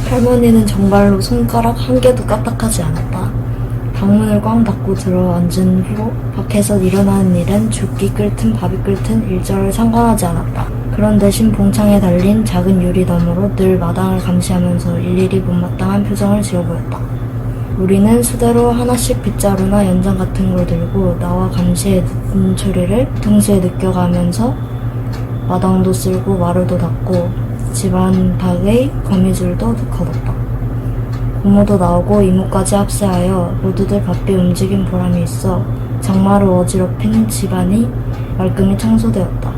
할머니는 정말로 손가락 한 개도 까딱하지 않았다. 방문을 꽝 닫고 들어앉은 후 밖에서 일어나는 일은 죽기 끓든 밥이 끓든 일절 상관하지 않았다. 그런 대신 봉창에 달린 작은 유리 너머로 늘 마당을 감시하면서 일일이 못마땅한 표정을 지어 보였다. 우리는 수대로 하나씩 빗자루나 연장 같은 걸 들고 나와 감시의 눈초리를 동시에 느껴가면서 마당도 쓸고 마루도 닦고 집안 밖의 거미줄도 걷었다. 고모도 나오고 이모까지 합세하여 모두들 바삐 움직인 보람이 있어 장마로 어지럽힌 집안이 말끔히 청소되었다.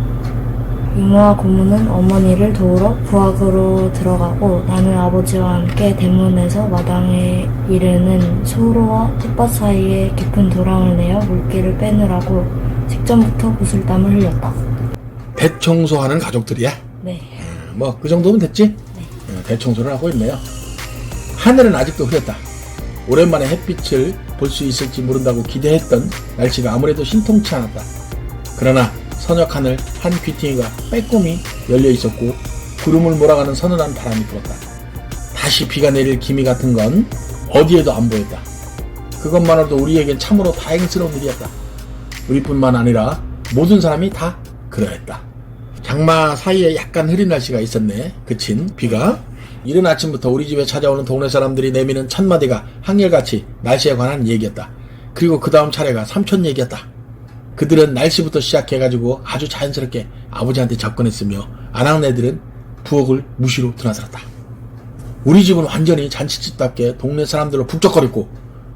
이모와 고모는 어머니를 도우러 부엌으로 들어가고 나는 아버지와 함께 대문에서 마당에 이르는 소로와 텃밭 사이에 깊은 도랑을 내어 물기를 빼느라고 식전부터 구슬땀을 흘렸다. 대청소하는 가족들이야? 네. 뭐 그 정도면 됐지? 네. 대청소를 하고 있네요. 하늘은 아직도 흐렸다. 오랜만에 햇빛을 볼 수 있을지 모른다고 기대했던 날씨가 아무래도 신통치 않았다. 그러나 서녁 하늘 한 귀퉁이가 빼꼼히 열려 있었고 구름을 몰아가는 서늘한 바람이 불었다. 다시 비가 내릴 기미 같은 건 어디에도 안 보였다. 그것만으로도 우리에겐 참으로 다행스러운 일이었다. 우리뿐만 아니라 모든 사람이 다 그러했다. 장마 사이에 약간 흐린 날씨가 있었네. 그친 비가. 이른 아침부터 우리 집에 찾아오는 동네 사람들이 내미는 첫마디가 한결같이 날씨에 관한 얘기였다. 그리고 그 다음 차례가 삼촌 얘기였다. 그들은 날씨부터 시작해가지고 아주 자연스럽게 아버지한테 접근했으며 아낙네들은 부엌을 무시로 드나들었다. 우리 집은 완전히 잔치집답게 동네 사람들로 북적거렸고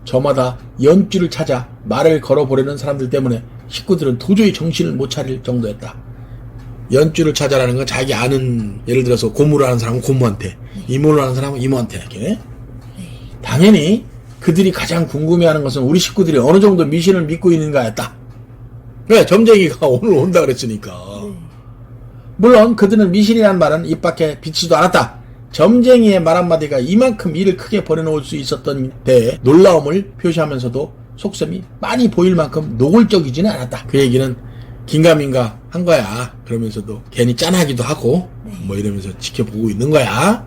저마다 연줄을 찾아 말을 걸어보려는 사람들 때문에 식구들은 도저히 정신을 못 차릴 정도였다. 연줄을 찾아라는 건 자기 아는, 예를 들어서 고모를 하는 사람은 고모한테, 이모를 하는 사람은 이모한테 이렇게. 당연히 그들이 가장 궁금해하는 것은 우리 식구들이 어느 정도 미신을 믿고 있는가였다. 왜? 점쟁이가 오늘 온다 그랬으니까. 물론 그들은 미신이란 말은 입 밖에 비치지도 않았다. 점쟁이의 말 한마디가 이만큼 일을 크게 벌여놓을 수 있었던 데에 놀라움을 표시하면서도 속셈이 많이 보일 만큼 노골적이지는 않았다. 그 얘기는 긴가민가 한 거야. 그러면서도 괜히 짠하기도 하고 뭐 이러면서 지켜보고 있는 거야.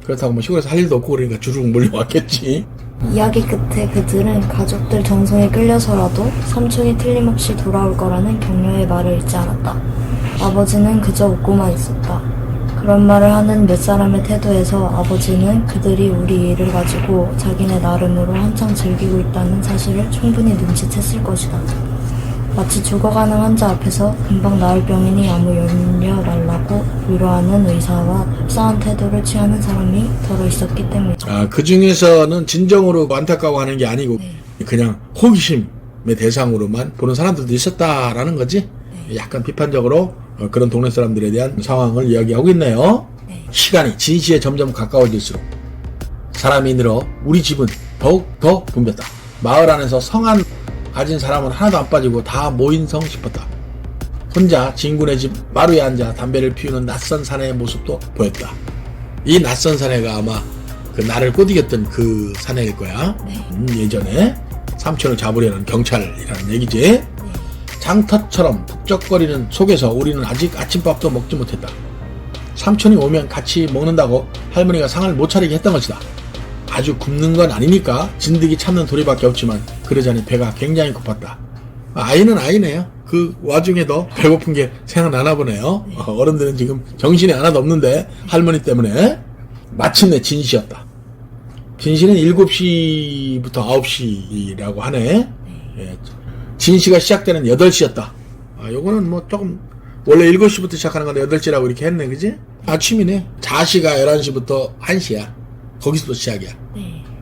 그렇다고 뭐 시골에서 할 일도 없고 그러니까 주룩 몰려왔겠지. 이야기 끝에 그들은 가족들 정성에 끌려서라도 삼촌이 틀림없이 돌아올 거라는 격려의 말을 잊지 않았다. 아버지는 그저 웃고만 있었다. 그런 말을 하는 몇 사람의 태도에서 아버지는 그들이 우리 일을 가지고 자기네 나름으로 한창 즐기고 있다는 사실을 충분히 눈치챘을 것이다. 마치 죽어가는 환자 앞에서 금방 나을 병이니 아무 염려 말라고 위로하는 의사와 흡사한 태도를 취하는 사람이 더러 있었기 때문이다. 그 중에서는 진정으로 안타까워하는 게 아니고 그냥 호기심의 대상으로만 보는 사람들도 있었다라는 거지. 약간 비판적으로 그런 동네 사람들에 대한 상황을 이야기하고 있네요. 시간이 진시에 점점 가까워질수록 사람이 늘어 우리 집은 더욱 더 붐볐다. 마을 안에서 성안 가진 사람은 하나도 안 빠지고 다 모인성 싶었다. 혼자 진군의 집 마루에 앉아 담배를 피우는 낯선 사내의 모습도 보였다. 이 낯선 사내가 아마 그 나를 꼬드겼던 그 사내일 거야. 예전에 삼촌을 잡으려는 경찰이라는 얘기지. 장터처럼 북적거리는 속에서 우리는 아직 아침밥도 먹지 못했다. 삼촌이 오면 같이 먹는다고 할머니가 상을 못 차리게 했던 것이다. 아주 굶는 건 아니니까 진드기 참는 도리밖에 없지만 그러자니 배가 굉장히 고팠다. 아이는 아이네요. 그 와중에도 배고픈 게 생각나나 보네요. 어른들은 지금 정신이 하나도 없는데 할머니 때문에. 마침내 진시였다. 진시는 7시부터 9시라고 하네. 진시가 시작되는 8시였다. 요거는 뭐 조금 원래 7시부터 시작하는 건데 8시라고 이렇게 했네. 그지? 아침이네. 자시가 11시부터 1시야. 거기서부터 시작이야.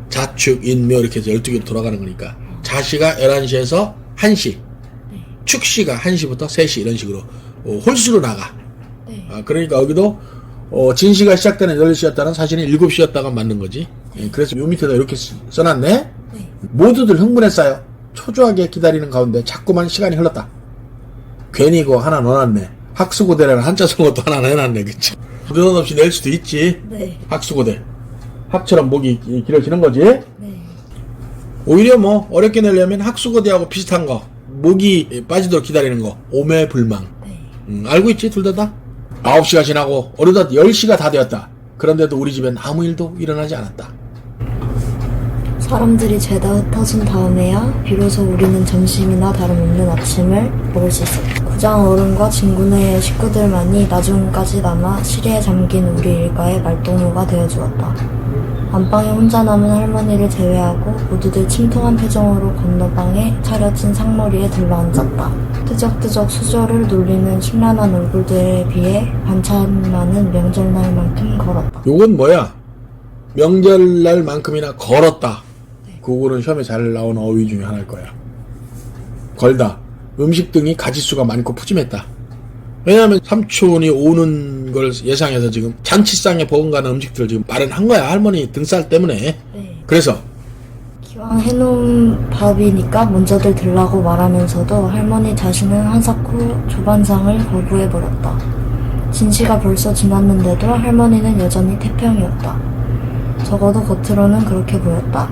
자축, 인묘 이렇게 해서 12개로 돌아가는 거니까 자시가 11시에서 1시, 축시가 1시부터 3시 이런 식으로 홀수로 나가. 그러니까 여기도 진시가 시작되는 8시였다는 사실은 7시였다가 맞는 거지. 그래서 요 밑에다 이렇게 써놨네. 모두들 흥분했어요. 초조하게 기다리는 가운데 자꾸만 시간이 흘렀다. 괜히 그거 하나 넣어놨네. 학수고대라는 한자 쓴 것도 하나 해놨네. 그치? 부담 없이 낼 수도 있지. 학수고대. 학처럼 목이 길어지는 거지. 오히려 뭐 어렵게 내려면 학수고대하고 비슷한 거, 목이 빠지도록 기다리는 거, 오매불망. 알고 있지 둘 다? 9시가 지나고 어느덧 10시가 다 되었다. 그런데도 우리 집엔 아무 일도 일어나지 않았다. 사람들이 죄다 흩어진 다음에야 비로소 우리는 점심이나 다름없는 아침을 먹을 수 있었다. 구장 어른과 진군의 식구들만이 나중까지 남아 시리에 잠긴 우리 일가의 말동무가 되어주었다. 안방에 혼자 남은 할머니를 제외하고 모두들 침통한 표정으로 건너방에 차려진 상머리에 들러앉았다. 뜨적뜨적 수저를 놀리는 심란한 얼굴들에 비해 반찬만은 명절날만큼 걸었다. 요건 뭐야? 명절날만큼이나 걸었다. 그거는 시험에 잘 나온 어휘 중에 하나일 거야. 걸다. 음식 등이 가짓수가 많고 푸짐했다. 왜냐하면 삼촌이 오는 걸 예상해서 지금 잔치상에 버금가는 음식들을 지금 마련한 거야. 할머니 등살 때문에. 네. 그래서 기왕 해놓은 밥이니까 먼저들 들라고 말하면서도 할머니 자신은 한사코 조반상을 거부해버렸다. 진시가 벌써 지났는데도 할머니는 여전히 태평이었다. 적어도 겉으로는 그렇게 보였다.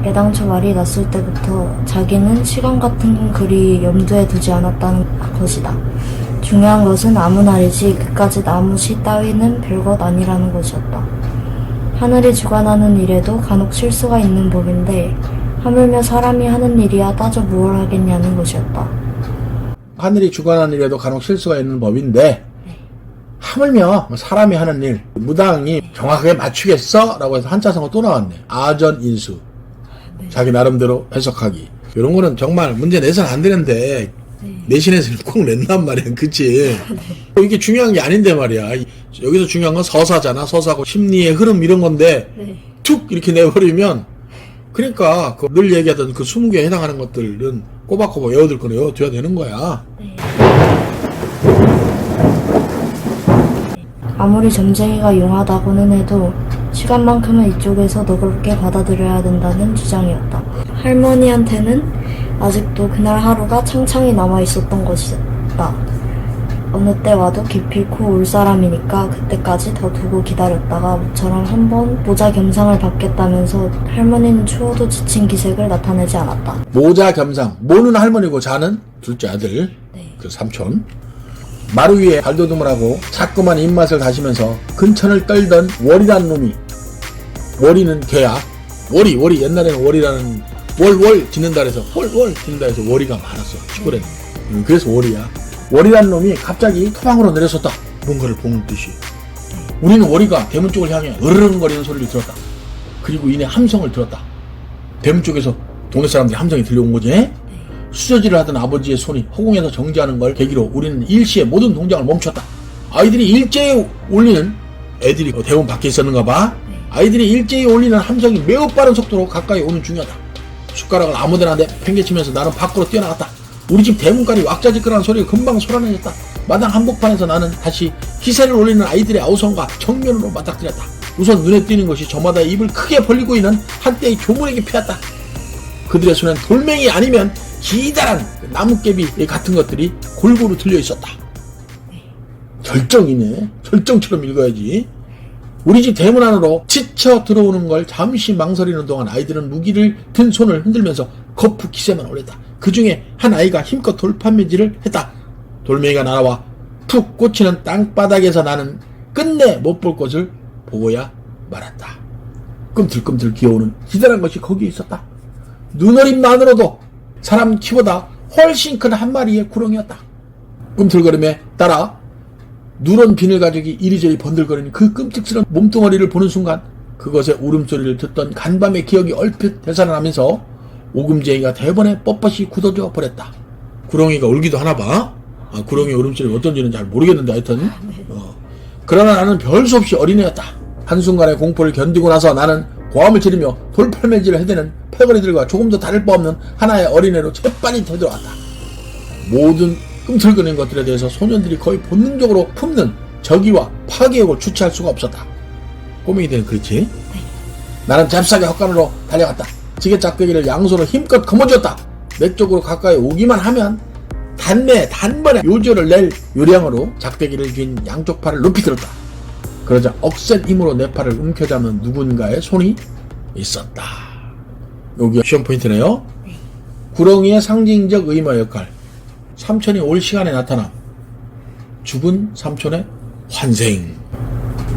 애당초 말이 났을 때부터 자기는 시간 같은 그리 염두에 두지 않았다는 것이다. 중요한 것은 아무 날이지 그까짓 아무 시 따위는 별것 아니라는 것이었다. 하늘이 주관하는 일에도 간혹 실수가 있는 법인데 하물며 사람이 하는 일이야 따져 무얼 하겠냐는 것이었다. 하늘이 주관하는 일에도 간혹 실수가 있는 법인데 하물며 사람이 하는 일 무당이 정확하게 맞추겠어? 라고 해서 한자성어 또 나왔네. 아전인수. 자기 나름대로 해석하기. 이런 거는 정말 문제 내서는 안 되는데 내신에서는 꼭 낸단 말이야. 그치? 이게 중요한 게 아닌데 말이야. 여기서 중요한 건 서사잖아. 서사고 심리의 흐름 이런 건데 툭 이렇게 내버리면 그러니까 늘 얘기하던 그 20개에 해당하는 것들은 꼬박꼬박 외워둘 거는 외워둬야 되는 거야. 아무리 점쟁이가 용하다고는 해도 시간만큼은 이쪽에서 너그럽게 받아들여야 된다는 주장이었다. 할머니한테는 아직도 그날 하루가 창창히 남아있었던 것이었다. 어느 때 와도 기필코 올 사람이니까 그때까지 더 두고 기다렸다가 모처럼 한번 모자 겸상을 받겠다면서 할머니는 추워도 지친 기색을 나타내지 않았다. 모자 겸상. 모는 할머니고 자는 둘째 아들. 그 삼촌. 마루 위에 발돋움을 하고 자꾸만 입맛을 다시면서 근천을 떨던 월이란 놈이, 월이는 개야. 월이 옛날에는 월이라는 월 짓는다 해서 월 짓는다 해서 월이가 많았어 시골에는. 그래서 월이야. 월이란 놈이 갑자기 토방으로 내려섰다. 뭔가를 보는 듯이. 우리는 월이가 대문 쪽을 향해 으르렁거리는 소리를 들었다. 그리고 이내 함성을 들었다. 대문 쪽에서 동네 사람들이 함성이 들려온 거지. 수저질을 하던 아버지의 손이 허공에서 정지하는 걸 계기로 우리는 일시에 모든 동작을 멈췄다. 아이들이 일제히 올리는, 애들이 대문 밖에 있었는가 봐. 아이들이 일제히 올리는 함성이 매우 빠른 속도로 가까이 오는 중이었다. 숟가락을 아무데나 팽개치면서 나는 밖으로 뛰어나갔다. 우리 집 대문까지 왁자지껄한 소리가 금방 솟아내렸다. 마당 한복판에서 나는 다시 기세를 올리는 아이들의 아우성과 정면으로 맞닥뜨렸다. 우선 눈에 띄는 것이 저마다 입을 크게 벌리고 있는 한때의 조문에게 피었다. 그들의 손엔 돌멩이 아니면 기다란 나뭇개비 같은 것들이 골고루 들려 있었다. 절정이네. 절정처럼 읽어야지. 우리 집 대문 안으로 지쳐 들어오는 걸 잠시 망설이는 동안 아이들은 무기를 든 손을 흔들면서 거푸 기세만 올렸다. 그 중에 한 아이가 힘껏 돌판매질을 했다. 돌멩이가 날아와 푹 꽂히는 땅바닥에서 나는 끝내 못 볼 것을 보고야 말았다. 끔틀끔틀 기어오는 기다란 것이 거기에 있었다. 눈어림만으로도 사람 키보다 훨씬 큰 한 마리의 구렁이었다. 꿈틀거림에 따라 누런 비늘 가죽이 이리저리 번들거리는 그 끔찍스러운 몸뚱어리를 보는 순간 그것의 울음소리를 듣던 간밤의 기억이 얼핏 되살아나면서 오금쟁이가 대번에 뻣뻣이 굳어져 버렸다. 구렁이가 울기도 하나 봐. 구렁이 울음소리가 어떤지는 잘 모르겠는데 하여튼 그러나 나는 별 수 없이 어린애였다. 한순간의 공포를 견디고 나서 나는 고함을 지르며 돌팔매질을 해대는 패거리들과 조금도 다를 바 없는 하나의 어린애로 재빨리 되돌아왔다. 모든 꿈틀거리는 것들에 대해서 소년들이 거의 본능적으로 품는 저기와 파괴욕을 주체할 수가 없었다. 꼬맹이들은 그렇지? 나는 잽싸게 헛간으로 달려갔다. 지게짝대기를 양손으로 힘껏 거머쥐었다. 내 쪽으로 가까이 오기만 하면 단번에 요절을 낼 요량으로 작대기를 쥔 양쪽 팔을 높이 들었다. 그러자 억센 힘으로 내 팔을 움켜잡는 누군가의 손이 있었다. 여기가 시험 포인트네요. 구렁이의 상징적 의무 역할. 삼촌이 올 시간에 나타남. 죽은 삼촌의 환생.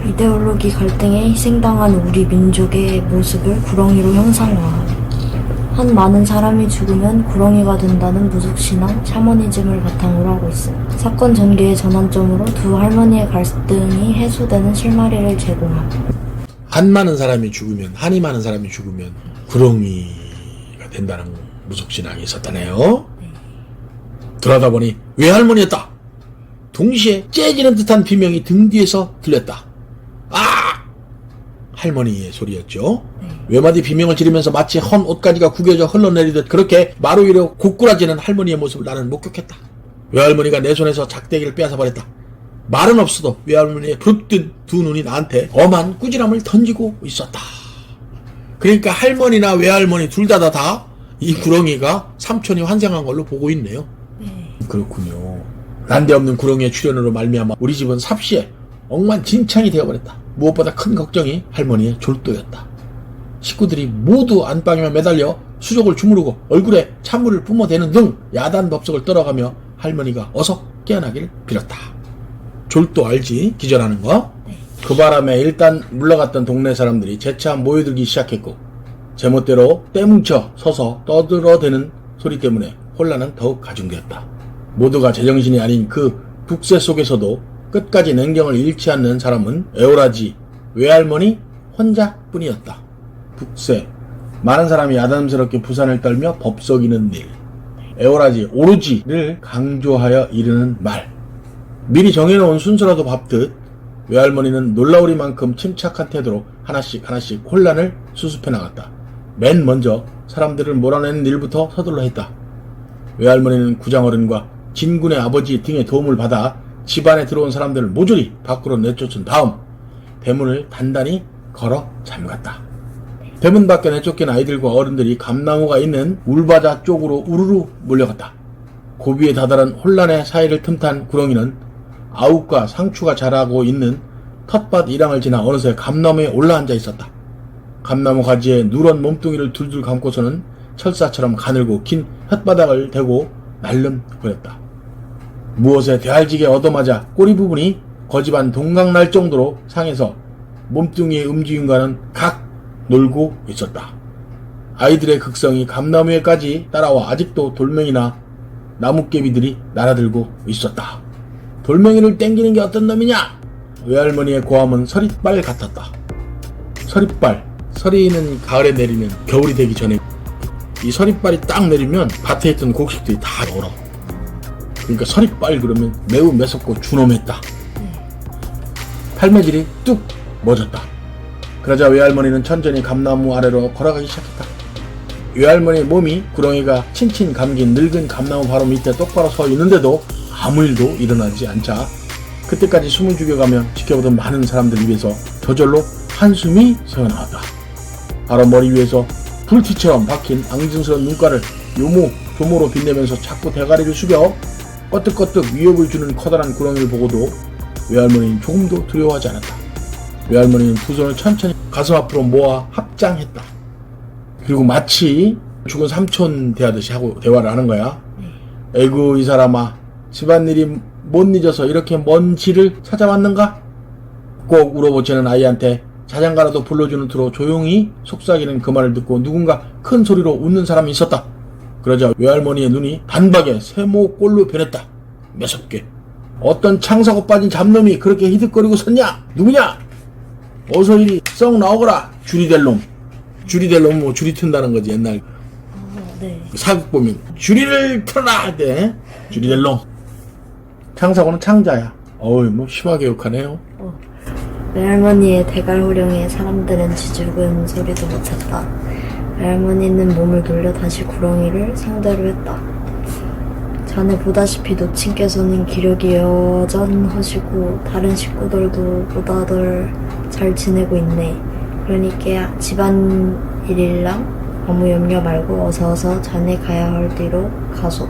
이데올로기 갈등에 희생당한 우리 민족의 모습을 구렁이로 형상화함. 한 많은 사람이 죽으면 구렁이가 된다는 무속신앙, 샤머니즘을 바탕으로 하고 있습니다. 사건 전개의 전환점으로 두 할머니의 갈등이 해소되는 실마리를 제공함. 한이 많은 사람이 죽으면 구렁이가 된다는 무속신앙이 있었다네요. 들어다 보니 외할머니였다. 동시에 째지는 듯한 비명이 등 뒤에서 들렸다. 아! 할머니의 소리였죠. 외마디 비명을 지르면서 마치 헌 옷가지가 구겨져 흘러내리듯 그렇게 마루 위로 고꾸라지는 할머니의 모습을 나는 목격했다. 외할머니가 내 손에서 작대기를 빼앗아버렸다. 말은 없어도 외할머니의 부릅뜬 두 눈이 나한테 엄한 꾸지람을 던지고 있었다. 그러니까 할머니나 외할머니 둘 다 이 구렁이가 삼촌이 환생한 걸로 보고 있네요. 그렇군요. 난데없는 구렁이의 출현으로 말미암아 우리 집은 삽시에 엉망진창이 되어버렸다. 무엇보다 큰 걱정이 할머니의 졸도였다. 식구들이 모두 안방에만 매달려 수족을 주무르고 얼굴에 찬물을 뿜어대는 등 야단 법석을 떨어가며 할머니가 어서 깨어나길 빌었다. 졸도 알지? 기절하는 거? 그 바람에 일단 물러갔던 동네 사람들이 재차 모여들기 시작했고 제멋대로 떼뭉쳐 서서 떠들어대는 소리 때문에 혼란은 더욱 가중되었다. 모두가 제정신이 아닌 그 북새 속에서도 끝까지 냉정을 잃지 않는 사람은 에오라지 외할머니 혼자뿐이었다. 북새, 많은 사람이 야단스럽게 부산을 떨며 법석이는 일. 에오라지, 오로지를 강조하여 이르는 말. 미리 정해놓은 순서라도 밟듯 외할머니는 놀라우리만큼 침착한 태도로 하나씩 혼란을 수습해 나갔다. 맨 먼저 사람들을 몰아내는 일부터 서둘러 했다. 외할머니는 구장어른과 진군의 아버지 등의 도움을 받아 집안에 들어온 사람들을 모조리 밖으로 내쫓은 다음 대문을 단단히 걸어 잠갔다. 대문 밖에 내쫓긴 아이들과 어른들이 감나무가 있는 울바자 쪽으로 우르르 몰려갔다. 고비에 다다른 혼란의 사이를 틈탄 구렁이는 아욱과 상추가 자라고 있는 텃밭 일항을 지나 어느새 감나무에 올라앉아 있었다. 감나무 가지에 누런 몸뚱이를 둘둘 감고서는 철사처럼 가늘고 긴 혓바닥을 대고 날름거렸다. 무엇에 대할지게 얻어맞아 꼬리 부분이 거집안 동강 날 정도로 상해서 몸뚱이의 움직임과는 각 놀고 있었다. 아이들의 극성이 감나무에까지 따라와 아직도 돌멩이나 나뭇개비들이 날아들고 있었다. 돌멩이를 땡기는 게 어떤 놈이냐? 외할머니의 고함은 서리빨 같았다. 서리빨. 서리는 가을에 내리면 겨울이 되기 전에 이 서리빨이 딱 내리면 밭에 있던 곡식들이 다 얼어. 그러니까 서리빨 그러면 매우 매섭고 준엄했다. 팔매질이 뚝 멎었다. 그러자 외할머니는 천천히 감나무 아래로 걸어가기 시작했다. 외할머니의 몸이 구렁이가 친친 감긴 늙은 감나무 바로 밑에 똑바로 서 있는데도 아무 일도 일어나지 않자 그때까지 숨을 죽여가며 지켜보던 많은 사람들 입에서 저절로 한숨이 새어나왔다. 바로 머리 위에서 불티처럼 박힌 앙증스러운 눈가를 조모로 빛내면서 자꾸 대가리를 숙여 꺼뜩꺼뜩 위협을 주는 커다란 구렁이를 보고도 외할머니는 조금도 두려워하지 않았다. 외할머니는 두 손을 천천히 가슴 앞으로 모아 합장했다. 그리고 마치 죽은 삼촌 대하듯이 하고 대화를 하는 거야. 에구 이 사람아, 집안일이 못 잊어서 이렇게 먼 길을 찾아왔는가? 꼭 울어보채는 아이한테 자장가라도 불러주는 투로 조용히 속삭이는 그 말을 듣고 누군가 큰 소리로 웃는 사람이 있었다. 그러자 외할머니의 눈이 단박에 세모꼴로 변했다. 매섭게. 어떤 창사고 빠진 잡놈이 그렇게 히득거리고 섰냐? 누구냐? 어서 이리 썩 나오거라. 줄이될 놈. 줄이될 놈 뭐 줄이 튼다는 거지 옛날. 네. 사극 보면 줄이를 틀어라 할 때 줄이될 놈. 창사고는 창자야. 어우 뭐 심하게 욕하네요. 외할머니의 대갈호령에 사람들은 짖죽은 소리도 못했다. 외할머니는 몸을 돌려 다시 구렁이를 상대로 했다. 자네 보다시피 노친께서는 기력이 여전하시고 다른 식구들도 보다덜 잘 지내고 있네. 그러니까 집안일이랑 아무 염려 말고 어서 자네 가야 할 뒤로 가소.